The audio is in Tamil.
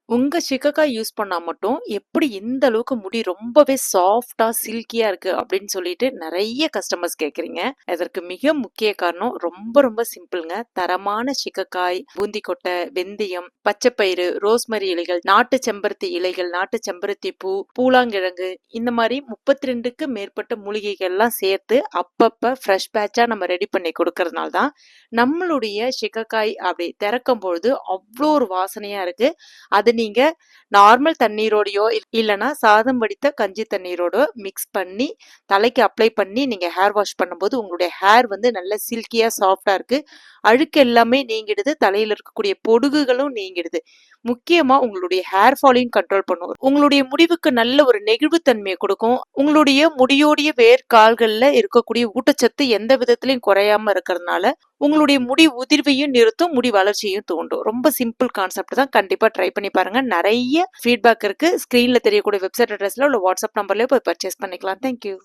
உங்க சிகக்காய் யூஸ் பண்ணா மட்டும் எப்படி இந்த அளவுக்கு முடி ரொம்பவே சாஃப்ட்டா, சில்கியா இருக்கு அப்படின்னு சொல்லிட்டு நெறைய கஸ்டமர்ஸ் கேட்குறீங்க. அதற்கு மிக முக்கிய காரணம் ரொம்ப சிம்பிள்ங்க. தரமான சிகக்காய், பூந்தி கொட்டை, வெந்தயம், பச்சைப்பயிறு, ரோஸ்மரி இலைகள், நாட்டு செம்பருத்தி இலைகள், நாட்டு செம்பருத்தி பூ, பூலாங்கிழங்கு இந்த மாரி 32க்கு மேற்பட்ட மூலிகைகள்லாம் சேர்த்து அப்பப்ப ஃப்ரெஷ் பேட்சா நம்ம ரெடி பண்ணி குடுக்கறதுனால தான் நம்மளுடைய சிகக்காய் அப்படி திறக்கும் பொழுது அவ்ளோ ஒரு வாசனையா இருக்கு. அது நீங்க நார்மல் தண்ணீரோடையோ இல்லனா சாதம் வடித்த கஞ்சி தண்ணீரோட மிக்ஸ் பண்ணி தலைக்கு அப்ளை பண்ணி நீங்க ஹேர் வாஷ் பண்ணும்போது உங்களுடைய ஹேர் வந்து நல்ல சில்கியா சாஃப்டா இருக்கு. அழுக்கு எல்லாமே நீங்கிடுது. தலையில இருக்கக்கூடிய பொடுகுகளும் நீங்கிடுது. முக்கியமா உங்களுடைய ஹேர் ஃபாலையும் கண்ட்ரோல் பண்ணும். உங்களுடைய முடிவுக்கு நல்ல ஒரு நெகிழ்வுத்தன்மையை கொடுக்கும். உங்களுடைய முடியோடைய வேர் கால்கள்ல இருக்கக்கூடிய ஊட்டச்சத்து எந்த விதத்திலையும் குறையாம இருக்கிறதுனால உங்களுடைய முடி உதிர்வையும் நிறுத்தும், முடி வளர்ச்சியையும் தூண்டும். ரொம்ப சிம்பிள் கான்செப்ட் தான். கண்டிப்பா ட்ரை பண்ணி பாருங்க. நிறைய ஃபீட்பேக் இருக்கு. ஸ்கிரீன்ல தெரியக்கூடிய வெப்சைட் அட்ரஸ்ல உள்ள வாட்ஸ்அப் நம்பர்லயே போய் பர்ச்சேஸ் பண்ணிக்கலாம். தேங்க்யூ.